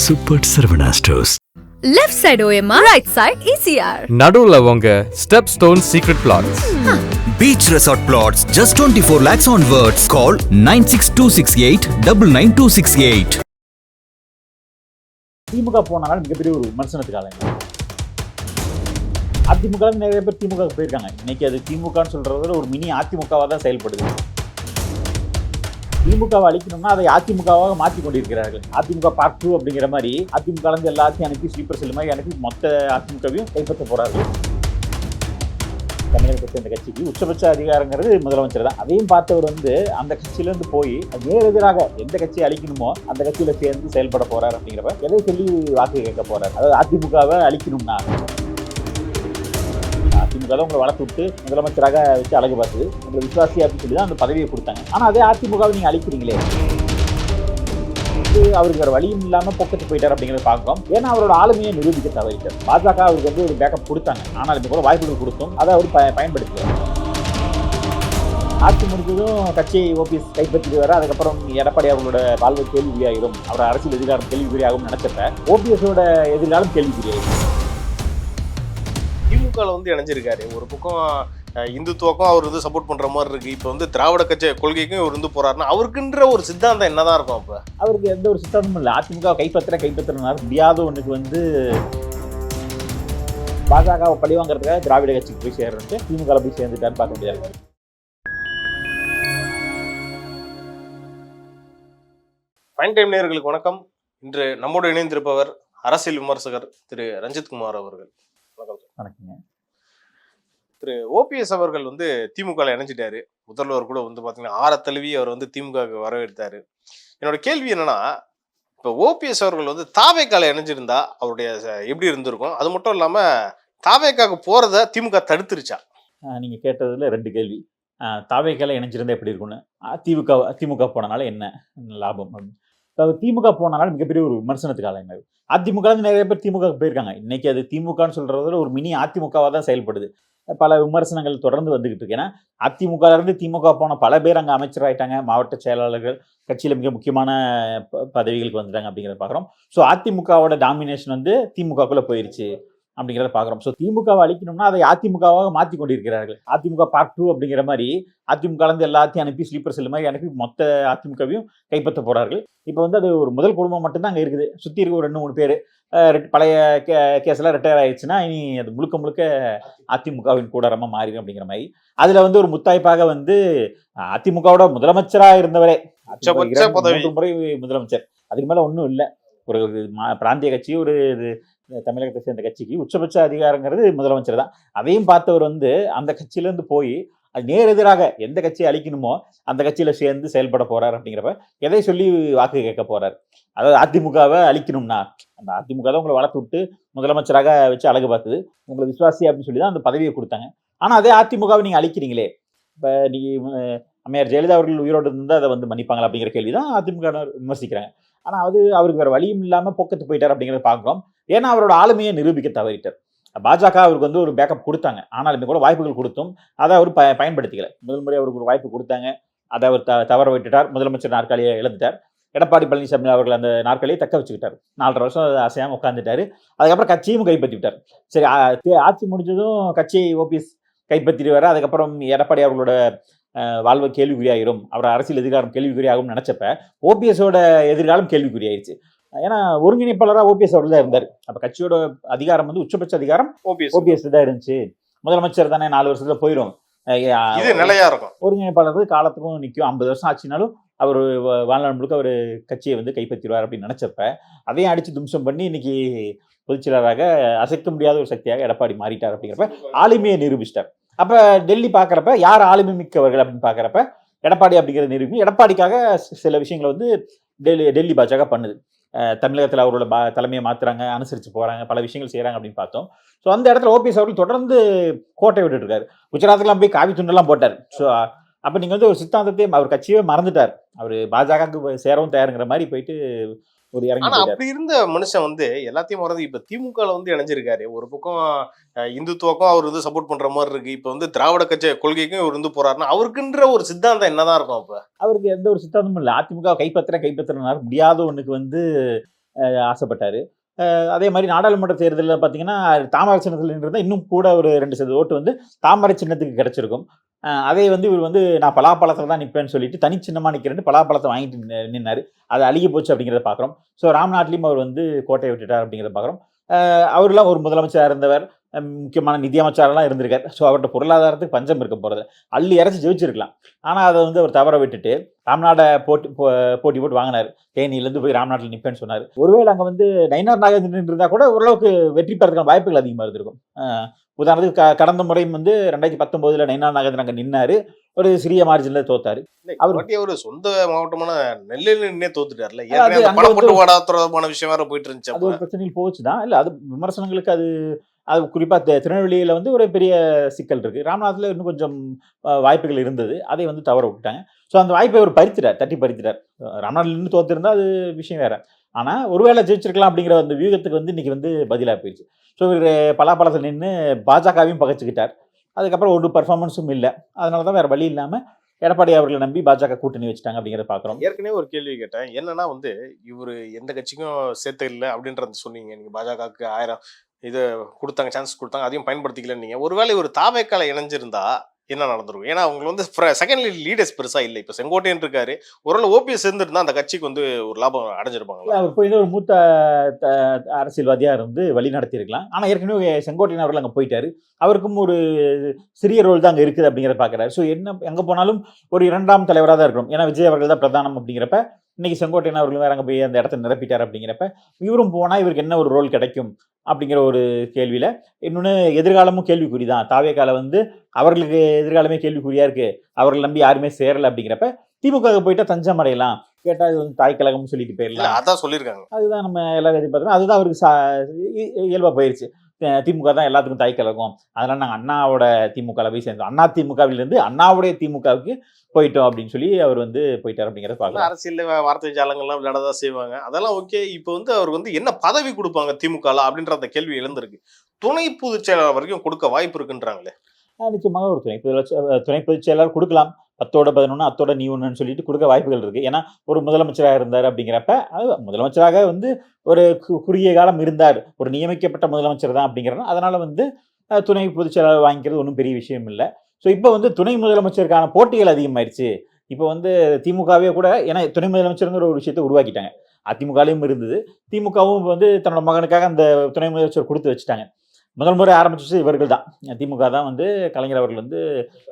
Super Saravana stores. Left side OMR, right side ECR. நடுவுல உங்க step stone secret plots. Beach resort plots just 24 lakhs onwards. Call 9626899268. DMK போனாலும் மிகப்பெரிய ஒரு விமர்சனத்துக்கு ஆளாங்க. அதிமுக நிறைய பேர் திமுக போயிருக்காங்க. இன்னைக்கு அது திமுகன்னு சொல்றத ஒரு மினி அதிமுகவாக தான் செயல்படுது. திமுகவை அழிக்கணும்னா அதை அதிமுகவாக மாற்றி கொண்டிருக்கிறார்கள். அதிமுக பார்ட் 2 அப்படிங்கிற மாதிரி அதிமுக இருந்து எல்லாத்தையும் அனுப்பி ஸ்லீப்பர் செல் மாதிரி அனுப்பி மொத்த அதிமுகவையும் கைப்பற்ற போறார்கள். தமிழகத்தை சேர்ந்த கட்சிக்கு உச்சபட்ச அதிகாரங்கிறது முதலமைச்சர் தான். அதையும் பார்த்தவர் அந்த கட்சியிலேருந்து போய் நேர் எதிராக எந்த கட்சியை அழிக்கணுமோ அந்த கட்சியில சேர்ந்து செயல்பட போறார் அப்படிங்கிறப்ப எதை சொல்லி வாக்கு கேட்க போறார். அதாவது அதிமுகவை அழிக்கணும்னா அதிமுக தான் உங்களை வளர்த்து விட்டு முதலமைச்சராக வச்சு அழகு பார்த்தது, உங்களை விசுவாசி அப்படின்னு சொல்லி தான் அந்த பதவியை கொடுத்தாங்க. ஆனால் அதே அதிமுகவை நீங்கள் அழிக்கிறீங்களே, அவருக்கு வேறு வழியும் இல்லாமல் பொக்கத்து போயிட்டார் அப்படிங்கிறத பார்க்குறோம். ஏன்னா அவரோட ஆளுமையை நிரூபிக்க தவறிட்டார். பாஜக அவருக்கு ஒரு பேக்கப் கொடுத்தாங்க, ஆனால் இந்த கூட வாய்ப்புகள் கொடுத்தும் அதை அவர் பயன்படுத்துவார். ஆட்சி முடிஞ்சதும் கட்சியை ஓபிஎஸ் கைப்பற்றிட்டு வர, அதுக்கப்புறம் எடப்பாடி அவர்களோட வாழ்வு கேள்விக்குறியாகிடும், அவர் அரசியல் எதிர்காலம் கேள்விக்குறியாகும் நினைச்சப்ப ஓபிஎஸோட எதிர்காலம் கேள்விக்குறியாகும். திமுக இணைஞ்சிருக்காரு. ஒரு பக்கம் இந்துத்துவக்கும் அவர் சப்போர்ட் பண்ற மாதிரி இருக்கு. இப்போ திராவிட கட்சி கொள்கைக்கும் இவர் போறாருன்னா அவருக்குன்ற ஒரு சித்தாந்தம் என்னதான் இருக்கும்? அப்ப அவருக்கு எந்த ஒரு சித்தாந்தமும் இல்லை. அதிமுக கைப்பற்றினா முடியாத ஒண்ணுக்கு பாஜகவை பழி வாங்குறதுக்காக திராவிட கட்சிக்கு போய் சேர்றது, திமுக போய் சேர்ந்துட்டான்னு பார்க்க முடியாது. ஃபைன் டைம் நேயர்களுக்கு வணக்கம். இன்று நம்மோடு இணைந்திருப்பவர் அரசியல் விமர்சகர் திரு ரஞ்சித்குமார் அவர்கள். வணக்கங்க. திரு ஓபிஎஸ் அவர்கள் திமுக இணைஞ்சிட்டாரு. முதல்வர் கூட பாத்தீங்கன்னா ஆரத்தழுவி அவர் திமுக வரவேற்றாரு. என்னோட கேள்வி என்னன்னா, இப்போ ஓபிஎஸ் அவர்கள் தாவேக்கால இணைஞ்சிருந்தா அவருடைய எப்படி இருந்திருக்கும்? அது மட்டும் இல்லாம தாவேக்காக்கு போறத திமுக தடுத்துருச்சா? நீங்க கேட்டதுல 2 கேள்வி. தாவேக்கால இணைஞ்சிருந்தா எப்படி இருக்கும்னு, திமுக போனனால என்ன லாபம் அப்படின்னு. திமுக போனாலும் மிகப்பெரிய ஒரு விமர்சனத்துக்கு ஆளாங்க. அதிமுக நிறைய பேர் திமுக போயிருக்காங்க. இன்னைக்கு அது திமுகன்னு சொல்றதுல ஒரு மினி அதிமுகவாக தான் செயல்படுது. பல விமர்சனங்கள் தொடர்ந்து வந்துகிட்டு இருக்கு. ஏன்னா அதிமுக இருந்து திமுக போன பல பேர் அங்கே அமைச்சராயிட்டாங்க, மாவட்ட செயலாளர்கள், கட்சியில மிக முக்கியமான பதவிகளுக்கு வந்துட்டாங்க அப்படிங்கிறத பார்க்குறோம். ஸோ அதிமுகவோட டாமினேஷன் திமுகக்குள்ள போயிருச்சு அப்படிங்கிறத பார்க்குறோம். ஸோ திமுகவை அழிக்கணும்னா அதை அதிமுகவாக மாற்றி கொண்டிருக்கிறார்கள். அதிமுக பார்ட் 2 அப்படிங்கிற மாதிரி அதிமுக இருந்து எல்லாத்தையும் அனுப்பி ஸ்லீப்பர் செல் மாதிரி அனுப்பி மொத்த அதிமுகவையும் கைப்பற்ற போறார்கள். இப்போ அது ஒரு முதல் குடும்பம் மட்டும்தான் அங்கே இருக்குது. சுற்றி இருக்க ஒரு 2-3 பேர் பழைய கேஸ்லாம் ரிட்டையர் ஆயிடுச்சுன்னா இனி அது முழுக்க முழுக்க அதிமுகவின் கூடாரமாக மாறிடும் அப்படிங்கிற மாதிரி. அதுல ஒரு முத்தாய்ப்பாக அதிமுகவோட முதலமைச்சராக இருந்தவரே 3 முறை முதலமைச்சர், அதுக்கு மேல ஒன்றும் இல்லை. ஒரு பிராந்திய கட்சி, ஒரு தமிழகத்தை சேர்ந்த கட்சிக்கு உச்சபட்ச அதிகாரங்கிறது முதலமைச்சர் தான். அதையும் பார்த்தவர் அந்த கட்சியிலேருந்து போய் அது நேர் எதிராக எந்த கட்சியை அழிக்கணுமோ அந்த கட்சியில சேர்ந்து செயல்பட போறார் அப்படிங்கிறப்ப எதை சொல்லி வாக்கு கேட்க போறார். அதாவது அதிமுகவை அழிக்கணும்னா அந்த அதிமுக தான் உங்களை வளர்த்து விட்டு முதலமைச்சராக வச்சு அழகு பார்த்தது, உங்களை விசுவாசி அப்படின்னு சொல்லி தான் அந்த பதவியை கொடுத்தாங்க. ஆனால் அதே அதிமுகவை நீங்கள் அழிக்கிறீங்களே, இப்போ நீங்க அம்மையார் ஜெயலலிதா அவர்கள் உயிரோடு இருந்தால் அதை மன்னிப்பாங்களா அப்படிங்கிற கேள்வி தான் அதிமுக விமர்சிக்கிறாங்க. ஆனால் அவருக்கு வேறு வழியும் இல்லாமல் பொக்கத்து போயிட்டார் அப்படிங்கிறத பார்க்குறோம். ஏன்னா அவரோட ஆளுமையை நிரூபிக்க தவறிட்டார். பாஜக அவருக்கு ஒரு பேக்கப் கொடுத்தாங்க, ஆனாலுமே கூட வாய்ப்புகள் கொடுத்தும் அதை அவர் பயன்படுத்திக்கல. முதல் முறை அவருக்கு ஒரு வாய்ப்பு கொடுத்தாங்க, அதை அவர் தவற விட்டுட்டார். முதலமைச்சர் நாற்காலியை இழந்துட்டார். எடப்பாடி பழனிசாமி அவர்கள் அந்த நாற்காலியை தக்க வச்சுக்கிட்டார். 4.5 வருஷம் அசையாமல் உட்காந்துட்டாரு. அதுக்கப்புறம் கட்சியும் கைப்பற்றி விட்டார். சரி, ஆட்சி முடிஞ்சதும் கட்சியை ஓபிஎஸ் கைப்பற்றிட்டு வர, அதுக்கப்புறம் எடப்பாடி அவர்களோட வாழ்வு கேள்விக்குறியாகிடும், அவர் அரசியல் எதிர்காலம் கேள்விக்குறியாகும் நினைச்சப்ப ஓபிஎஸோட எதிர்காலம் கேள்விக்குறியாயிருச்சு. ஏன்னா ஒருங்கிணைப்பாளராக ஓபிஎஸ் அவர்கள் தான் இருந்தார். அப்ப கட்சியோட அதிகாரம் உச்சபட்ச அதிகாரம் ஓபிஎஸ் தான் இருந்துச்சு. முதலமைச்சர் தானே 4 வருஷத்துல போயிடும், நிலையா இருக்கும். ஒருங்கிணைப்பாளர் காலத்துக்கும் நிற்கும். 50 வருஷம் ஆச்சுனாலும் அவர் வாழ்நாள் முழுக்க அவர் கட்சியை கைப்பற்றிடுவார் அப்படின்னு நினைச்சப்ப அதையும் அடிச்சு தும்சம் பண்ணி இன்னைக்கு பொதுச்செயலராக அசைக்க முடியாத ஒரு சக்தியாக எடப்பாடி மாறிட்டார். அப்படிங்கிறப்ப ஆளுமையை நிரூபிச்சிட்டார். அப்ப டெல்லி பாக்குறப்ப யார் ஆளுமை மிக்கவர்கள் அப்படின்னு பாக்குறப்ப எடப்பாடி அப்படிங்கிற நிரூபி. எடப்பாடிக்காக சில விஷயங்களை டெல்லி பாஜக பண்ணுது. தமிழகத்தில் அவரோட தலைமையை மாத்துறாங்க, அனுசரித்து போறாங்க, பல விஷயங்கள் செய்யறாங்க அப்படின்னு பார்த்தோம். ஸோ அந்த இடத்துல ஓபிஎஸ் அவர்கள் தொடர்ந்து கோட்டை விட்டுட்டு இருக்காரு. குஜராத்துலாம் போய் காவி துண்டெல்லாம் போட்டார். ஸோ அப்போ நீங்கள் ஒரு சித்தாந்தத்தையும் அவர் கட்சியே மறந்துட்டார். அவர் பாஜகவுக்கு சேரவும் தயாருங்கிற மாதிரி போயிட்டு ஒரு இறங்கி. அப்படி இருந்த மனுஷன் எல்லாத்தையும் மறந்து இப்ப திமுக இணைஞ்சிருக்காரு. ஒரு பக்கம் இந்துத்துவக்கும் அவர் சப்போர்ட் பண்ற மாதிரி இருக்கு. இப்ப திராவிட கட்சி கொள்கைக்கும் இவர் போறாருன்னா அவருக்குன்ற ஒரு சித்தாந்தம் என்னதான் இருக்கும்? அப்ப அவருக்கு எந்த ஒரு சித்தாந்தமும் இல்லை. அதிமுக கைப்பற்றினா முடியாத ஒண்ணுக்கு ஆசைப்பட்டார். அதே மாதிரி நாடாளுமன்ற தேர்தலில் பார்த்தீங்கன்னா தாமரை சின்னத்தில் இருந்தால் இன்னும் கூட ஒரு 2% ஓட்டு வந்து தாமரை சின்னத்துக்கு கிடைச்சிருக்கும். அதே வந்து இவர் வந்து நான் பலாப்பழத்தில் தான் நிற்பேன்னு சொல்லிட்டு தனிச்சின்னமாக நிற்கிறேன்னு பலாப்பழத்தை வாங்கிட்டு நின்னார். அது அழுகி போச்சு அப்படிங்கிறத பார்க்குறோம். ஸோ ராம்நாட்லேயும் அவர் வந்து கோட்டையை விட்டுட்டார் அப்படிங்கிறத பார்க்குறோம். அவரெல்லாம் ஒரு முதலமைச்சராக இருந்தவர், முக்கியமான நிதியமைச்சரெல்லாம் இருந்திருக்கார். ஸோ அவர்கிட்ட பொருளாதாரத்துக்கு பஞ்சம் இருக்க போகிறது, அள்ளி இறச்சி ஜெயிச்சிருக்கலாம். ஆனால் அதை வந்து அவர் தவற விட்டுட்டு ராம்நாடை போட்டி போட்டு வாங்கினார். தேனியிலேருந்து போய் ராம்நாட்டில் நிற்பேன்னு சொன்னார். ஒருவேளை அங்கே வந்து நயினார் நாகேந்திரன் இருந்தால் கூட ஓரளவுக்கு வெற்றி பெறதுக்கான வாய்ப்புகள் அதிகமாக இருந்திருக்கும். உதாரணத்துக்கு கடந்த முறையும் வந்து 2019 நயினார் நாகேந்திரன் அங்கே நின்னாரு, ஒரு சிறிய மார்ஜினில் தோத்தாரு. அவர் சொந்த மாவட்டமான நெல்லையிலே தோத்துட்டார்ல. பணம் போட்டு வாடாத விஷயம் வேற போயிட்டு இருந்துச்சு. அது ஒரு பிரச்சனையில் போச்சுதான். இல்லை, அது விமர்சனங்களுக்கு அது குறிப்பாக திருநெல்வேலியில் வந்து ஒரு பெரிய சிக்கல் இருக்குது. ராமநாதத்தில் இன்னும் கொஞ்சம் வாய்ப்புகள் இருந்தது, அதை வந்து தவற விட்டுட்டாங்க. ஸோ அந்த வாய்ப்பை அவர் தட்டி பறித்துட்டார். ராமநாட்டில் நின்று தோத்திருந்தா அது விஷயம் வேற. ஆனால் ஒருவேளை ஜெயிச்சிருக்கலாம் அப்படிங்கிற அந்த வியூகத்துக்கு வந்து இன்னைக்கு வந்து பதிலாக போயிடுச்சு. ஸோ இவர் பலாப்பழத்தில் நின்று பாஜகவையும் பகைச்சிக்கிட்டார். அதுக்கப்புறம் ஒரு பர்ஃபார்மன்ஸும் இல்லை. அதனால தான் வேற வழி இல்லாமல் எடப்பாடி அவர்களை நம்பி பாஜக கூட்டணி வச்சுட்டாங்க அப்படிங்கிறத பார்க்குறோம். ஏற்கனவே ஒரு கேள்வி கேட்டேன், என்னன்னா வந்து இவர் எந்த கட்சிக்கும் சேர்த்து இல்லை அப்படின்றத சொன்னீங்க. நீங்கள் பாஜகவுக்கு 1000 இது கொடுத்தாங்க, சான்ஸ் கொடுத்தாங்க, அதையும் பயன்படுத்திக்கலன்னு நீங்கள். ஒருவேளை ஒரு தாவேக்கால இணைஞ்சிருந்தா என்ன நடந்துருக்கும்? ஏன்னா அவங்க வந்து செகண்ட் லீடர்ஸ் பெருசா இல்லை. இப்போ செங்கோட்டையன் இருக்காரு, ஒரு ஓபிஎஸ் இருந்துருந்தா அந்த கட்சிக்கு வந்து ஒரு லாபம் அடைஞ்சிருப்பாங்க. அவர் போய் ஒரு மூத்த அரசியல்வாதியாக இருந்து வழி நடத்தியிருக்கலாம். ஆனால் ஏற்கனவே செங்கோட்டையன் அவர்கள் அங்கே போயிட்டாரு. அவருக்கும் ஒரு சிறிய ரோல் தான் அங்கே இருக்குது அப்படிங்கிறத பார்க்குறாரு. ஸோ என்ன எங்கே போனாலும் ஒரு 2ஆம் தலைவராக தான் இருக்கணும். ஏன்னா விஜய் அவர்கள் தான் பிரதானம் அப்படிங்கிறப்ப இன்னைக்கு செங்கோட்டையன் அவர்கள் வேற அங்கே போய் அந்த இடத்த நிரப்பிட்டார். அப்படிங்கிறப்ப இவரும் போனால் இவருக்கு என்ன ஒரு ரோல் கிடைக்கும் அப்படிங்கிற ஒரு கேள்வியில் இன்னொன்று எதிர்காலமும் கேள்விக்குறி தான். தாவேக்கால வந்து அவர்களுக்கு எதிர்காலமே கேள்விக்குறியா இருக்கு, அவர்கள் நம்பி யாருமே சேரல. அப்படிங்கிறப்ப திமுக போயிட்டா தஞ்சம் அடையலாம், கேட்டால் இது வந்து தாய் கழகம்னு சொல்லிட்டு போயிடலாம், அதான் சொல்லியிருக்காங்க. அதுதான் நம்ம எல்லாரும் எதிர்பார்க்கணும். அதுதான் அவருக்கு இயல்பா போயிடுச்சு. திமுக தான் எல்லாத்துக்கும் தாய் கழகம், அதனால நாங்கள் அண்ணாவோட திமுகவில் போய் சேர்ந்தோம், அண்ணா திமுகவிலிருந்து அண்ணாவுடைய திமுகவுக்கு போயிட்டோம் அப்படின்னு சொல்லி அவர் வந்து போயிட்டார். அப்படிங்கிறத பார்க்கலாம். அரசியல் வார்த்தை ஜாலங்கள்லாம் விளையாடதான் செய்வாங்க, அதெல்லாம் ஓகே. இப்போ வந்து அவருக்கு வந்து என்ன பதவி கொடுப்பாங்க திமுகல அப்படின்ற அந்த கேள்வி எழுந்திருக்கு. துணை பொதுச் செயலாளர் வரைக்கும் கொடுக்க வாய்ப்பு இருக்குன்றாங்களே. நிச்சயமாக ஒரு துணை பொதுச் செயலாளர் கொடுக்கலாம். 10-11 அத்தோட நீ ஒன்றுன்னு சொல்லிட்டு கொடுக்க வாய்ப்புகள் இருக்கு. ஏன்னா ஒரு முதலமைச்சராக இருந்தார். அப்படிங்கிறப்ப முதலமைச்சராக வந்து ஒரு குறுகிய காலம் இருந்தார், ஒரு நியமிக்கப்பட்ட முதலமைச்சர் தான் அப்படிங்கிறனா, அதனால வந்து துணை பொதுச் செயலாளர் வாங்கிக்கிறது ஒன்றும் பெரிய விஷயம் இல்லை. ஸோ இப்போ வந்து துணை முதலமைச்சருக்கான போட்டிகள் அதிகமாயிருச்சு. இப்போ வந்து திமுகவே கூட, ஏன்னா துணை முதலமைச்சருங்கிற ஒரு விஷயத்தை உருவாக்கிட்டாங்க. அதிமுகலையும் இருந்தது, திமுகவும் வந்து தன்னோட மகனுக்காக அந்த துணை முதலமைச்சர் கொடுத்து வச்சுட்டாங்க. முதல் முறை ஆரம்பிச்சு இவர்கள் தான், திமுக தான் வந்து கலைஞர் அவர்கள் வந்து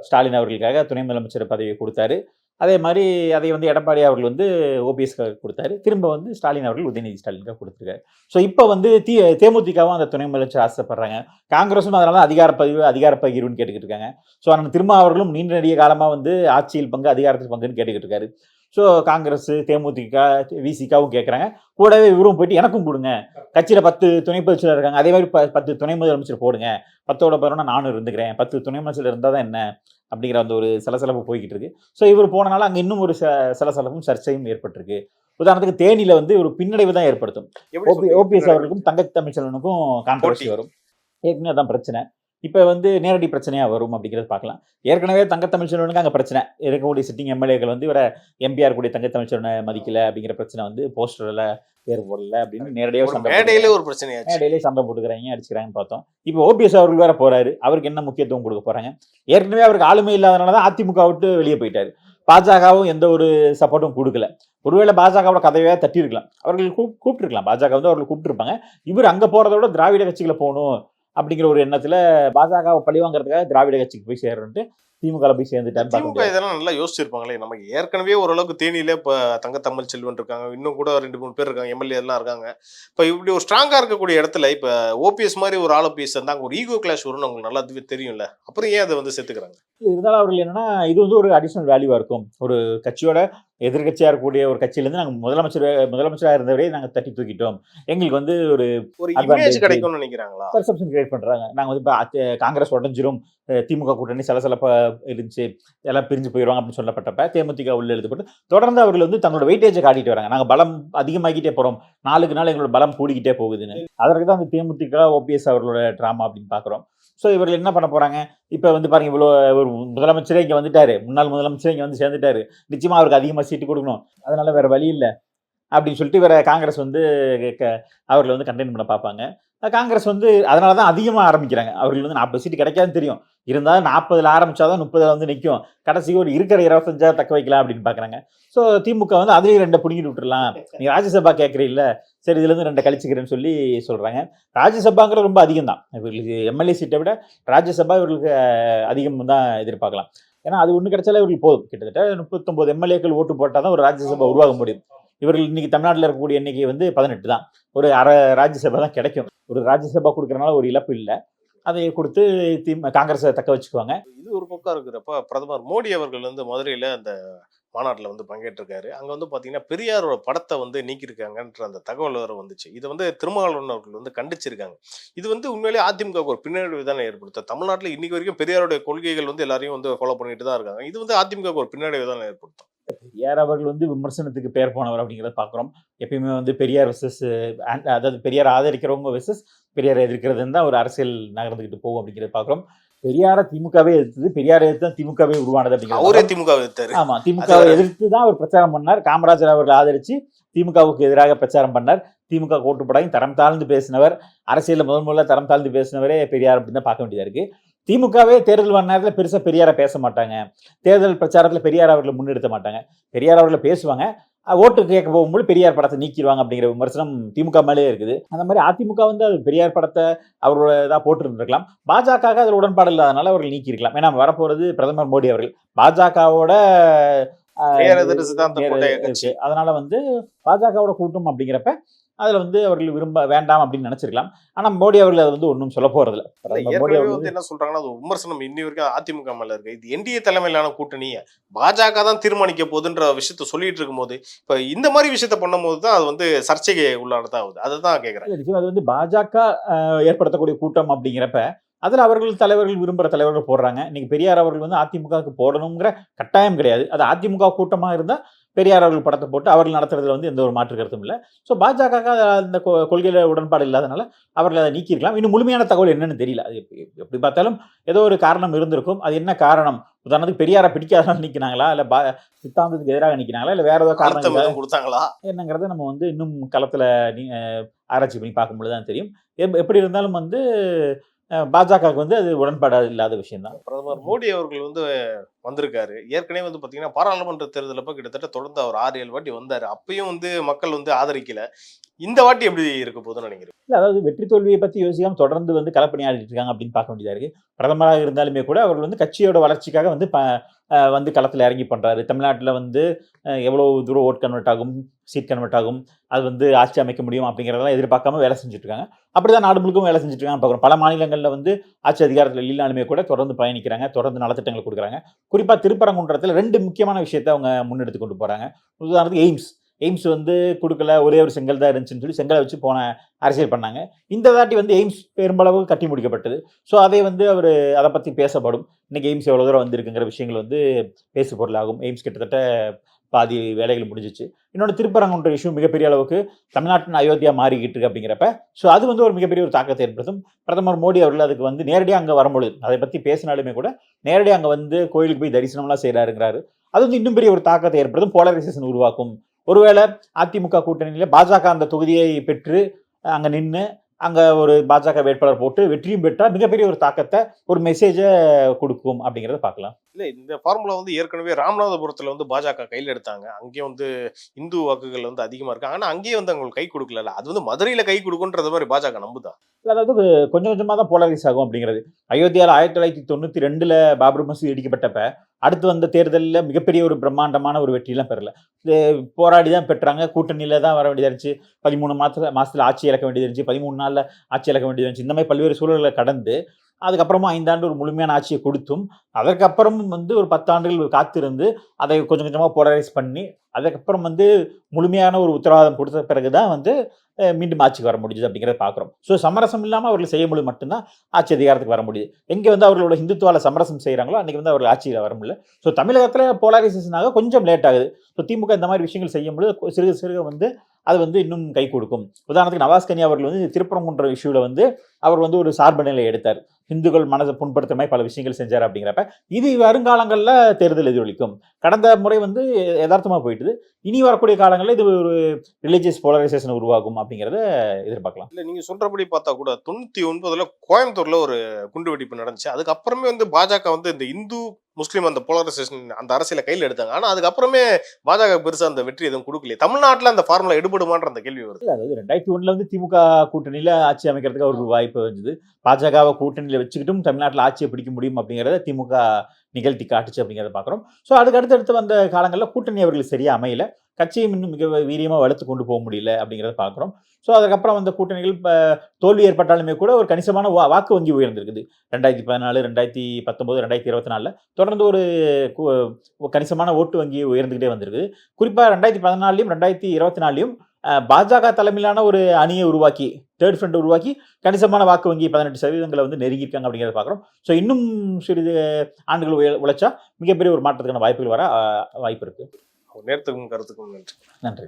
ஸ்டாலின் அவர்களுக்காக துணை முதலமைச்சர் பதவியை கொடுத்தாரு. அதே மாதிரி அதை வந்து எடப்பாடி அவர்கள் வந்து ஓபிஎஸ்க்காக கொடுத்தாரு. திரும்ப வந்து ஸ்டாலின் அவர்கள் உதயநிதி ஸ்டாலினுக்காக கொடுத்துருக்காரு. ஸோ இப்போ வந்து தேமுதிகவும் அந்த துணை முதலமைச்சர் ஆசைப்படுறாங்க. காங்கிரஸும் அதனால அதிகார பகிர்வுன்னு கேட்டுக்கிட்டு இருக்காங்க. ஸோ ஆனால் திரும்ப அவர்களும் நீண்ட நெடிய காலமாக வந்து ஆட்சியில் பங்கு, அதிகாரத்தில் பங்குன்னு கேட்டுக்கிட்டு இருக்காரு. ஸோ காங்கிரஸ், தேமுதிக, விசிகாவும் கேட்குறாங்க. கூடவே இவரும் போயிட்டு எனக்கும் கொடுங்க, கட்சியில் 10 துணை பொதுச்செயலாளர் இருக்காங்க, அதே மாதிரி 10 துணை முதலமைச்சர் போடுங்க, 10 நானும் இருந்துக்கிறேன், 10 துணை முதலமைச்சர் இருந்தால் தான் என்ன அப்படிங்கிற அந்த ஒரு சலசலப்பு போய்கிட்டு இருக்கு. ஸோ இவர் போனனால அங்கே இன்னும் ஒரு சலசலப்பும் சர்ச்சையும் ஏற்பட்டிருக்கு. உதாரணத்துக்கு தேனியில் வந்து ஒரு பின்னடைவு தான் ஏற்படுத்தும். ஓபிஎஸ் அவர்களுக்கும் தங்க தமிழ்ச்செல்வனுக்கும் கான்ட்ரவர்சி வரும். ஏற்கனவே அதான் பிரச்சனை. இப்போ வந்து நேரடி பிரச்சனையாக வரும் அப்படிங்கிறது பார்க்கலாம். ஏற்கனவே தங்க தமிழ்ச்செல்வனுக்கு அங்கே பிரச்சனை இருக்கக்கூடிய சிட்டிங் எம்எல்ஏக்கள் வந்து இவரை எம்பிஆர் கூடிய தங்க தமிழ்ச்செல்வனை மதிக்கல அப்படிங்கிற பிரச்சனை வந்து போஸ்டரில் பேர் போடல அப்படின்னு நேரடியாக மேடையிலே சண்டை போட்டுக்கிறாங்க, அடிச்சுக்கிறாங்கன்னு பார்த்தோம். இப்போ ஓபிஎஸ் அவர்கள் வேற போறாரு, அவருக்கு என்ன முக்கியத்துவம் கொடுக்க போறாங்க? ஏற்கனவே அவருக்கு ஆளுமை இல்லாதனால தான் அதிமுக விட்டு வெளியே போயிட்டாரு. பாஜகவும் எந்த ஒரு சப்போர்ட்டும் கொடுக்கல. ஒருவேளை பாஜகவோட கதையாக தட்டியிருக்கலாம், அவர்கள் கூப்பிட்டுருக்கலாம், பாஜக வந்து அவர்கள் கூப்பிட்டுருப்பாங்க. இவர் அங்கே போறதை விட திராவிட கட்சிகளை போகணும் அப்படிங்கிற ஒரு எண்ணத்துல பாஜகவை பழிவாங்கிறதுக்காக திராவிட கட்சிக்கு போய் சேரன்ட்டு திமுக போய் சேர்ந்துட்டாரு. திமுக இதெல்லாம் நல்லா யோசிச்சிருப்பாங்களே. நமக்கு ஏற்கனவே ஓரளவுக்கு தேனியில இப்ப தங்க தமிழ்ச்செல்வன் இருக்காங்க, இன்னும் கூட 2-3 பேர் இருக்காங்க, எம்எல்ஏ எல்லாம் இருக்காங்க. இப்ப இப்படி ஒரு ஸ்ட்ராங்கா இருக்கக்கூடிய இடத்துல இப்ப ஓபிஎஸ் மாதிரி ஒரு ஆள் ஓபிஎஸ் இருந்தா ஒரு ஈகோ கிளாஷ் வரும்னு உங்களுக்கு நல்லா தெரியும்ல, அப்புறம் ஏன் அதை வந்து சேர்த்துக்கிறாங்க? இருந்தாலும் அவர்கள் என்னன்னா இது வந்து ஒரு அடிஷனல் வேல்யூவா இருக்கும். ஒரு கட்சியோட எதிர்கட்சியா இருக்கக்கூடிய ஒரு கட்சியிலேருந்து நாங்கள் முதலமைச்சராக இருந்தவரே நாங்கள் தட்டி தூக்கிட்டோம், எங்களுக்கு வந்து ஒரு இமேஜ் கிடைக்கும்னு நினைக்கிறாங்களா? பெர்செப்ஷன் கிரியேட் பண்றாங்க. நாங்கள் வந்து இப்போ காங்கிரஸ் உடஞ்சிரும், திமுக கூட்டணி சலசலப்பா இருந்துச்சு, எல்லாம் பிரிஞ்சு போயிடுவாங்க அப்படின்னு சொல்லப்பட்டப்ப தேமுதிக உள்ள எழுதப்பட்டு தொடர்ந்து அவர்கள் வந்து தங்களோட வெயிட்டேஜை காட்டிட்டு வராங்க. நாங்கள் பலம் அதிகமாகிட்டே போறோம், நாளுக்கு நாள் எங்களோட பலம் கூடிக்கிட்டே போகுதுன்னு. அதற்கு தான் அந்த தேமுதிக ஓபிஎஸ் அவர்களோட டிராமா அப்படின்னு பார்க்குறோம். ஸோ இவர்கள் என்ன பண்ண போறாங்க? இப்போ வந்து பாருங்க, இவ்வளோ ஒரு முதலமைச்சரே இங்கே வந்துட்டாரு, முன்னாள் முதலமைச்சரே இங்கே வந்து சேர்ந்துட்டாரு, நிச்சயமா அவருக்கு அதிகமாக சீட்டு கொடுக்கணும், அதனால வேற வழி இல்லை. அப்படின்னு சொல்லிட்டு இவரை காங்கிரஸ் வந்து அவர்களை வந்து கண்டெயின் பண்ண பார்ப்பாங்க. காங்கிரஸ் வந்து அதனால தான் அதிகமாக ஆரம்பிக்கிறாங்க. அவர்கள் வந்து 40 சீட்டு கிடைக்காதுன்னு தெரியும், இருந்தாலும் 40ல் ஆரம்பிச்சாதான் 30ல் வந்து நிற்கும், கடைசிக்கு ஒரு இருக்கிற 25 தக்க வைக்கலாம் அப்படின்னு பார்க்குறாங்க. ஸோ திமுக வந்து அதுலேயும் 2 பிடிங்கிட்டு விட்டுறலாம், நீ ராஜ்யசபா கேட்குறீல்ல, சரி இதுலேருந்து 2 கழிச்சுக்கிறேன்னு சொல்லி சொல்கிறாங்க. ராஜ்யசபாங்கிறது ரொம்ப அதிகம் தான் இவர்களுக்கு, எம்எல்ஏ சீட்டை விட ராஜ்யசபா இவர்களுக்கு அதிகம் தான் எதிர்பார்க்கலாம். ஏன்னா அது ஒன்று கிடைச்சாலே இவர்களுக்கு போதும். கிட்டத்தட்ட 39 எம்எல்ஏக்கள் ஓட்டு போட்டால் தான் ஒரு ராஜ்யசபா உருவாக முடியும். இவர்கள் இன்னைக்கு தமிழ்நாட்டில் இருக்கக்கூடிய எண்ணிக்கை வந்து 18 தான், ஒரு அரை ராஜ்யசபா தான் கிடைக்கும். ஒரு ராஜ்யசபா கொடுக்கறனால ஒரு இழப்பு இல்லை, அதை கொடுத்து காங்கிரஸை தக்க வச்சுக்குவாங்க. இது ஒரு பக்கம் இருக்கிறப்ப பிரதமர் மோடி அவர்கள் வந்து மதுரையில் அந்த மாநாட்டில் வந்து பங்கேற்றிருக்காரு. அங்கே வந்து பார்த்தீங்கன்னா பெரியாரோட படத்தை வந்து நீக்கியிருக்காங்கன்ற அந்த தகவல் வேறு வந்துச்சு. இதை வந்து திருமாவளவன் அவர்கள் வந்து கண்டிச்சிருக்காங்க. இது வந்து உண்மையிலேயே அதிமுக ஒரு பின்னடைவு தானே ஏற்படுத்தும். தமிழ்நாட்டில் இன்னைக்கு வரைக்கும் பெரியாரோட கொள்கைகள் வந்து எல்லாரையும் வந்து ஃபாலோ பண்ணிட்டு தான் இருக்காங்க. இது வந்து அதிமுக ஒரு பின்னடைவு தானே ஏற்படுத்தும். பெரியார் அவர்கள் வந்து விமர்சனத்துக்கு பேர் போனவர் அப்படிங்கிறத பார்க்குறோம். எப்பயுமே வந்து பெரியார் வெர்சஸ், அதாவது பெரியார் ஆதரிக்கிறவங்க வெர்சஸ் பெரியாரை எதிர்க்கிறதுன்னு தான் ஒரு அரசியல் நகர்ந்துக்கிட்டு போகும் அப்படிங்கிறத பார்க்குறோம். பெரியார திமுகவே எதிர்த்தது, பெரியாரை எதிர்த்து தான் திமுகவே உருவானது அப்படிங்கிறது. அவரே திமுக எதிர்த்தாரு. ஆமா, திமுகவை எதிர்த்து தான் அவர் பிரச்சாரம் பண்ணார். காமராஜர் அவர்கள் ஆதரிச்சு திமுகவுக்கு எதிராக பிரச்சாரம் பண்ணார். திமுக ஓட்டுப்படாயும் தரம் தாழ்ந்து பேசினவர், அரசியலில் முதல்ல தரம் தாழ்ந்து பேசினவரே பெரியார் அப்படின்னு தான் பார்க்க வேண்டியதா இருக்கு. திமுகவே தேர்தல் வர நேரத்தில் பெருசாக பெரியாரை பேச மாட்டாங்க, தேர்தல் பிரச்சாரத்தில் பெரியார் அவர்களை முன்னெடுத்த மாட்டாங்க. பெரியார் அவர்களை பேசுவாங்க, ஓட்டு கேட்க போகும்போது பெரியார் படத்தை நீக்கிடுவாங்க அப்படிங்கிற விமர்சனம் திமுக மேலே இருக்குது. அந்த மாதிரி அதிமுக வந்து அது பெரியார் படத்தை அவரோட இதாக போட்டுருந்துருக்கலாம். பாஜக அதில் உடன்பாடு இல்லாதனால அவர்கள் நீக்கியிருக்கலாம். ஏன்னா வரப்போறது பிரதமர் மோடி அவர்கள் பாஜகவோட அதனால வந்து பாஜகவோட கூட்டம் அப்படிங்கிறப்ப அதுல வந்து அவர்கள் விரும்ப வேண்டாம் அப்படின்னு நினைச்சிருக்கலாம். ஆனா மோடி அவர்கள் அதை வந்து ஒன்றும் சொல்ல போறது இல்லை. மோடி அவர்கள் வந்து என்ன சொல்றாங்கன்னா, அது விமர்சனம் இன்னி வரைக்கும் அதிமுக மேல இருக்கு. இது என்டிஏ தலைமையிலான கூட்டணியை பாஜக தான் தீர்மானிக்க போகுதுன்ற விஷயத்த சொல்லிட்டு இருக்கும் போது, இப்ப இந்த மாதிரி விஷயத்த பண்ணும் போது தான் அது வந்து சர்ச்சைக்கு உள்ளானதா ஆகுது. அதுதான் கேட்கிறேன். அது வந்து பாஜக ஏற்படுத்தக்கூடிய கூட்டம் அப்படிங்கிறப்ப அதில் அவர்கள் தலைவர்கள் விரும்புகிற தலைவர்கள் போடுறாங்க. இன்னைக்கு பெரியார் அவர்கள் வந்து அதிமுகவுக்கு போடணுங்கிற கட்டாயம் கிடையாது. அது அதிமுக கூட்டமாக இருந்தால் பெரியார் அவர்கள் படத்தை போட்டு அவர்கள் நடத்துறதுல வந்து எந்த ஒரு மாற்று கருத்தும் இல்லை. ஸோ பாஜக அந்த கொள்கையில் உடன்பாடு இல்லாதனால அவர்கள் அதை நீக்கியிருக்கலாம். இன்னும் முழுமையான தகவல் என்னன்னு தெரியல. அது எப்படி பார்த்தாலும் ஏதோ ஒரு காரணம் இருந்திருக்கும். அது என்ன காரணம்? உதாரணத்துக்கு பெரியாரை பிடிக்காதனால நிற்கினாங்களா, இல்லை சித்தாந்தத்துக்கு எதிராக நிற்கினாங்களா, இல்லை வேற ஏதோ காரணம் கொடுத்தாங்களா என்னங்கிறத நம்ம வந்து இன்னும் களத்தில் ஆராய்ச்சி பண்ணி பார்க்கும்பொழுது தான் தெரியும். எப்படி இருந்தாலும் வந்து பாஜகவுக்கு வந்து அது உடன்பாடு இல்லாத விஷயம் தான். பிரதமர் மோடி அவர்கள் வந்து வந்திருக்காரு. ஏற்கனவே வந்து பார்த்தீங்கன்னா பாராளுமன்ற தேர்தலப்ப கிட்டத்தட்ட தொடர்ந்து அவர் 6-7 வாட்டி வந்தார். அப்பயும் வந்து மக்கள் வந்து ஆதரிக்கல. இந்த வாட்டி எப்படி இருக்க போதுன்னு நினைக்கிறேன். இல்லை, அதாவது வெற்றி தோல்வியை பற்றி யோசிக்காமல் தொடர்ந்து வந்து களப்பணி ஆடிட்டு இருக்காங்க அப்படின்னு பார்க்க வேண்டியதாக இருக்குது. பிரதமராக இருந்தாலுமே கூட அவர்கள் வந்து கட்சியோட வளர்ச்சிக்காக வந்து வந்து களத்தில் இறங்கி பண்ணுறாரு. தமிழ்நாட்டில் வந்து எவ்வளோ தூரம் ஓட் கன்வெர்ட் ஆகும், சீட் கன்வெர்ட் ஆகும், அது வந்து ஆட்சி அமைக்க முடியும் அப்படிங்கிறதெல்லாம் எதிர்பார்க்காம வேலை செஞ்சுட்டு இருக்காங்க. அப்படி தான் நாடு முழுக்கும் வேலை செஞ்சுட்டு இருக்காங்க பார்க்குறோம். பல மாநிலங்களில் வந்து ஆட்சி அதிகாரத்தில் இல்லைனாலுமே கூட தொடர்ந்து பயணிக்கிறாங்க, தொடர்ந்து நலத்திட்டங்கள் கொடுக்குறாங்க. குறிப்பாக திருப்பரங்குன்றத்தில் 2 முக்கியமான விஷயத்தை அவங்க முன்னெடுத்து கொண்டு போகிறாங்க. உதாரணத்துக்கு எய்ம்ஸ் வந்து கொடுக்கல, ஒரே ஒரு செங்கல் தான் இருந்துச்சுன்னு சொல்லி செங்கலை வச்சு போன அரசியல் பண்ணாங்க. இந்த தாட்டி வந்து எய்ம்ஸ் பெரும்பளவு கட்டி முடிக்கப்பட்டது. ஸோ அதை வந்து அவர் அதை பற்றி பேசப்படும். இன்னைக்கு எய்ம்ஸ் எவ்வளோ தூரம் வந்திருக்குங்கிற விஷயங்கள் வந்து பேசு பொருளாகும். எய்ம்ஸ் கிட்டத்தட்ட பாதி வேலைகள் முடிஞ்சிச்சு. இன்னொன்று திருப்பரங்குன்ற இஷ்யூ மிகப்பெரிய அளவுக்கு தமிழ்நாட்டின் அயோத்தியா மாறிக்கிட்டு இருக்கு அப்படிங்கிறப்ப ஸோ அது வந்து ஒரு மிகப்பெரிய ஒரு தாக்கத்தை ஏற்படுத்தும். பிரதமர் மோடி அவர்கள் அதுக்கு வந்து நேரடியாக அங்கே வரும்பொழுது அதை பற்றி பேசினாலுமே கூட நேரடியாக அங்கே வந்து கோயிலுக்கு போய் தரிசனம்லாம் செய்கிறாருங்கிறாரு. அது வந்து இன்னும் பெரிய ஒரு தாக்கத்தை ஏற்படுத்தும், போலரைசேஷன் உருவாக்கும். ஒருவேளை அதிமுக கூட்டணியில் பாஜக அந்த தொகுதியை பெற்று அங்கே நின்று அங்கே ஒரு பாஜக வேட்பாளர் போட்டு வெற்றியும் பெற்றால் மிகப்பெரிய ஒரு தாக்கத்தை, ஒரு மெசேஜை கொடுக்கும் அப்படிங்கிறத பார்க்கலாம். இல்லை, இந்த ஃபார்முலா வந்து ஏற்கனவே ராமநாதபுரத்தில் வந்து பாஜக கையில் எடுத்தாங்க. அங்கேயும் வந்து இந்து வாக்குகள் வந்து அதிகமாக இருக்கு. ஆனால் அங்கேயே வந்து அவங்களுக்கு கை கொடுக்கல. அது வந்து மதுரையில் கை கொடுக்குன்றது மாதிரி பாஜக நம்புதா? அதாவது கொஞ்சம் கொஞ்சமாக தான் போலரைஸ் ஆகும் அப்படிங்கிறது. அயோத்தியாவில் 1992 பாபர் மசூதி இடிக்கப்பட்டப்ப அடுத்து வந்த தேர்தலில் மிகப்பெரிய ஒரு பிரம்மாண்டமான ஒரு வெற்றியெல்லாம் பெறல. போராடி தான் பெற்றாங்க. கூட்டணியில் தான் வர வேண்டியதாக இருந்துச்சு. 13 மாதத்தில் ஆட்சி இழக்க வேண்டியது இருந்துச்சு. 13 நாளில் ஆட்சி இழக்க வேண்டியது இருந்துச்சு. இந்த மாதிரி பல்வேறு சூழல்களை கடந்து அதுக்கப்புறமா 5 ஆண்டு ஒரு முழுமையான ஆட்சியை கொடுத்தும் அதற்கப்புறமும் வந்து ஒரு 10 ஆண்டுகள் காத்திருந்து அதை கொஞ்சம் கொஞ்சமாக போலரைஸ் பண்ணி அதுக்கப்புறம் வந்து முழுமையான ஒரு உத்தரவாதம் கொடுத்த பிறகுதான் வந்து மீண்டும் ஆட்சிக்கு வர முடியுது அப்படிங்கிறத பார்க்குறோம். ஸோ சமரசம் இல்லாமல் அவர்கள் செய்ய முடியும் மட்டும்தான் ஆட்சி அதிகாரத்துக்கு வர முடியுது. எங்கே வந்து அவர்களோட இந்துத்துவால சமரசம் செய்கிறாங்களோ அன்றைக்கி வந்து அவர்கள் ஆட்சியில் வர முடியல. ஸோ தமிழகத்தில் போலரைசேஷனாக கொஞ்சம் லேட் ஆகுது. ஸோ திமுக இந்த மாதிரி விஷயங்கள் செய்யும்போது சிறுக சிறுக வந்து அது வந்து இன்னும் கை கொடுக்கும். உதாரணத்துக்கு நவாஸ் கனி அவர்கள் வந்து திருப்பரங்குன்ற இஷ்யூவில் வந்து அவர் வந்து ஒரு சார்பு நிலை எடுத்தார். இந்துக்கள் மனதை புண்படுத்துற மாதிரி பல விஷயங்கள் செஞ்சார் அப்படிங்கிறப்ப இது வருங்காலங்களில் தேர்தல் எதிரொலிக்கும். கடந்த முறை வந்து யதார்த்தமாக போயிட்டு போயிடுது. இனி வரக்கூடிய காலங்களில் இது ஒரு ரிலீஜியஸ் போலரைசேஷன் உருவாகும் அப்படிங்கிறத எதிர்பார்க்கலாம். இல்ல நீங்க சொல்றபடி பார்த்தா கூட 99ல கோயம்புத்தூர்ல ஒரு குண்டு வெடிப்பு நடந்துச்சு. அதுக்கப்புறமே வந்து பாஜக வந்து இந்த இந்து முஸ்லீம் அந்த போலரைசேஷன் அந்த அரசியல கையில் எடுத்தாங்க. ஆனா அதுக்கப்புறமே பாஜக பெருசா அந்த வெற்றி எதுவும் கொடுக்கலையே. தமிழ்நாட்டுல அந்த ஃபார்முலா எடுபடுமான்ற அந்த கேள்வி வருது. அதாவது 2001 வந்து திமுக கூட்டணியில ஆட்சி அமைக்கிறதுக்கு ஒரு வாய்ப்பு இருந்தது. பாஜகவை கூட்டணியில வச்சுக்கிட்டும் தமிழ்நாட்டில் ஆட்சியை பிடிக்க முடியும் அப்படிங்கிறத திமுக நிகழ்த்தி காட்டுச்சு அப்படிங்கிறத பார்க்குறோம். ஸோ அதுக்கு அடுத்தடுத்து வந்த காலங்களில் கூட்டணி அவர்களுக்கு சரியா அமையல, கட்சியை இன்னும் மிக வீரியமாக வளர்த்து கொண்டு போக முடியல அப்படிங்கிறத பார்க்குறோம். ஸோ அதுக்கப்புறம் வந்த கூட்டணிகள் தோல்வி ஏற்பட்டாலுமே கூட ஒரு கணிசமான வாக்கு வங்கி உயர்ந்திருக்குது. 2014, 2019, 2024 தொடர்ந்து ஒரு கணிசமான ஓட்டு வங்கி உயர்ந்துகிட்டே வந்திருக்குது. குறிப்பாக 2014லையும் 2024லையும் பாஜக தலைமையிலான ஒரு அணியை உருவாக்கி, தேர்ட் ஃப்ரண்ட் உருவாக்கி கணிசமான வாக்கு வங்கி 18% வந்து நெருங்கியிருக்காங்க அப்படிங்கிறத பார்க்குறோம். ஸோ இன்னும் சிறிது ஆண்டுகள் உழைச்சா மிகப்பெரிய ஒரு மாற்றத்துக்கான வாய்ப்புகள் வர வாய்ப்பு இருக்கு. நேரத்துக்கும் கருத்துக்கும் நன்றி. நன்றி.